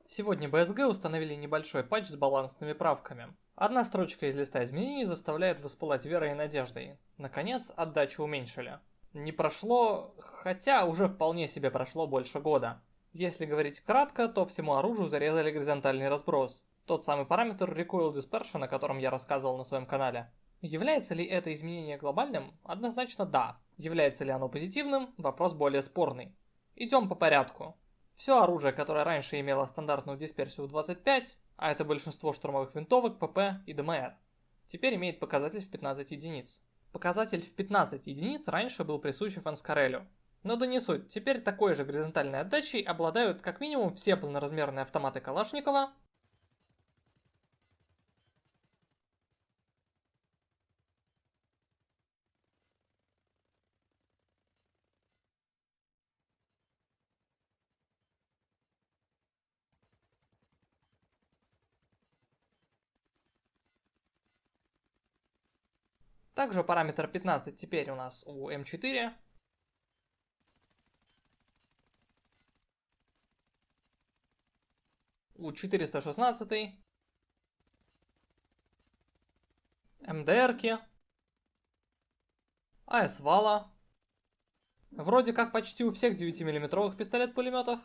Сегодня BSG установили небольшой патч с балансными правками. Одна строчка из листа изменений заставляет воспылать верой и надеждой. Наконец, отдачу уменьшили. Не прошло, хотя уже вполне себе прошло больше года. Если говорить кратко, то всему оружию зарезали горизонтальный разброс. Тот самый параметр Recoil Dispersion, о котором я рассказывал на своем канале. Является ли это изменение глобальным? Однозначно да. Является ли оно позитивным? Вопрос более спорный. Идем по порядку. Все оружие, которое раньше имело стандартную дисперсию в 25, а это большинство штурмовых винтовок, ПП и ДМР, теперь имеет показатель в 15 единиц. Показатель в 15 единиц раньше был присущ Фанскарелю. Но да не суть, теперь такой же горизонтальной отдачей обладают как минимум все полноразмерные автоматы Калашникова, также параметр 15 теперь у нас у М4, у 416, МДРки, АС-вала, вроде как почти у всех 9-мм пистолет-пулеметов,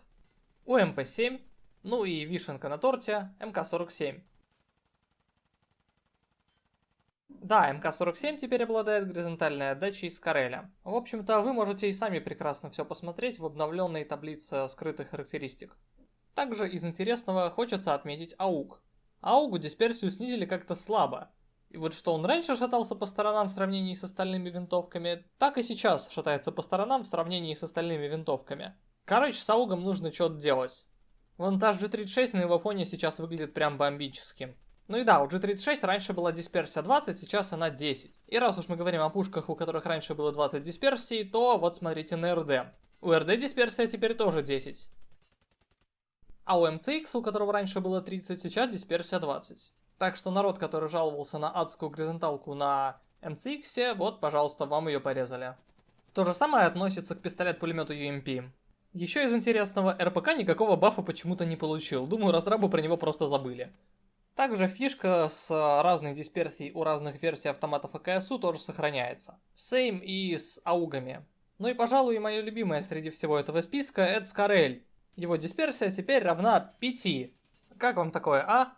у МП-7, ну и вишенка на торте, МК-47. Да, МК-47 теперь обладает горизонтальной отдачей из Кареля. В общем-то, вы можете и сами прекрасно все посмотреть в обновленной таблице скрытых характеристик. Также из интересного хочется отметить АУГ. АУГу дисперсию снизили как-то слабо. И вот что он раньше шатался по сторонам в сравнении с остальными винтовками, так и сейчас шатается по сторонам в сравнении с остальными винтовками. Короче, с АУГом нужно что-то делать. Вон та G36 на его фоне сейчас выглядит прям бомбическим. Ну и да, у G36 раньше была дисперсия 20, сейчас она 10. И раз уж мы говорим о пушках, у которых раньше было 20 дисперсий, то вот смотрите на РД. У РД дисперсия теперь тоже 10. А у MCX, у которого раньше было 30, сейчас дисперсия 20. Так что народ, который жаловался на адскую горизонталку на MCX, вот, пожалуйста, вам ее порезали. То же самое относится к пистолет-пулемету UMP. Еще из интересного, РПК никакого бафа почему-то не получил. Думаю, разрабы про него просто забыли. Также фишка с разной дисперсией у разных версий автоматов АКСУ тоже сохраняется. Same и с аугами. Ну и, пожалуй, мое любимое среди всего этого списка — это Скарель. Его дисперсия теперь равна 5. Как вам такое, а?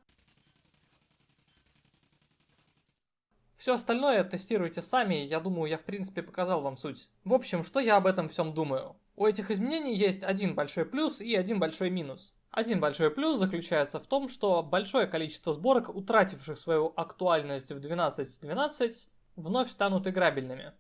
Все остальное тестируйте сами, я думаю, я в принципе показал вам суть. В общем, что я об этом всем думаю? У этих изменений есть один большой плюс и один большой минус. Один большой плюс заключается в том, что большое количество сборок, утративших свою актуальность в 12.12, вновь станут играбельными.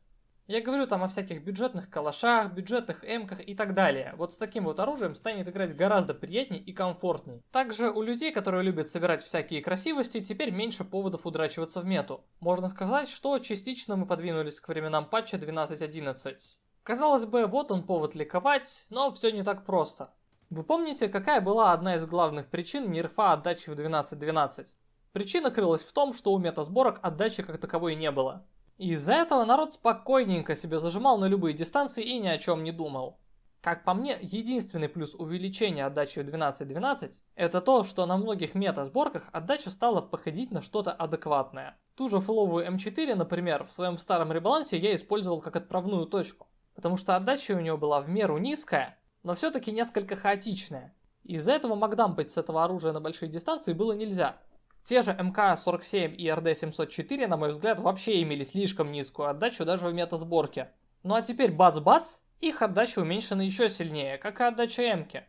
Я говорю там о всяких бюджетных калашах, бюджетных эмках и так далее. Вот с таким вот оружием станет играть гораздо приятнее и комфортнее. Также у людей, которые любят собирать всякие красивости, теперь меньше поводов удрачиваться в мету. Можно сказать, что частично мы подвинулись к временам патча 12.11. Казалось бы, вот он повод ликовать, но все не так просто. Вы помните, какая была одна из главных причин нерфа отдачи в 12.12? Причина крылась в том, что у метасборок отдачи как таковой не было. И из-за этого народ спокойненько себе зажимал на любые дистанции и ни о чем не думал. Как по мне, единственный плюс увеличения отдачи в 12.12 это то, что на многих метасборках отдача стала походить на что-то адекватное. Ту же фуловую М4, например, в своем старом ребалансе я использовал как отправную точку, потому что отдача у нее была в меру низкая, но все-таки несколько хаотичная. Из-за этого макдампать с этого оружия на большие дистанции было нельзя. Те же МК-47 и РД-704, на мой взгляд, вообще имели слишком низкую отдачу даже в метасборке. Ну а теперь бац-бац, их отдача уменьшена еще сильнее, как и отдача М-ки.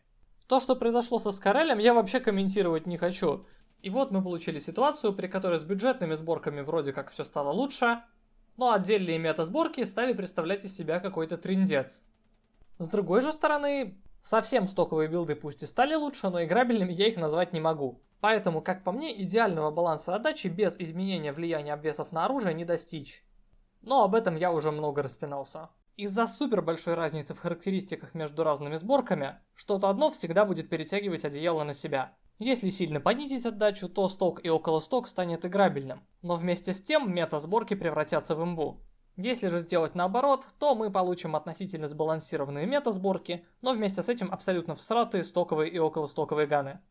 То, что произошло со Скарелем, я вообще комментировать не хочу. И вот мы получили ситуацию, при которой с бюджетными сборками вроде как все стало лучше, но отдельные метасборки стали представлять из себя какой-то трындец. С другой же стороны, совсем стоковые билды пусть и стали лучше, но играбельными я их назвать не могу. Поэтому, как по мне, идеального баланса отдачи без изменения влияния обвесов на оружие не достичь. Но об этом я уже много распинался. Из-за супер большой разницы в характеристиках между разными сборками, что-то одно всегда будет перетягивать одеяло на себя. Если сильно понизить отдачу, то сток и около сток станет играбельным, но вместе с тем мета-сборки превратятся в имбу. Если же сделать наоборот, то мы получим относительно сбалансированные мета-сборки, но вместе с этим абсолютно всратые стоковые и околостоковые ганы.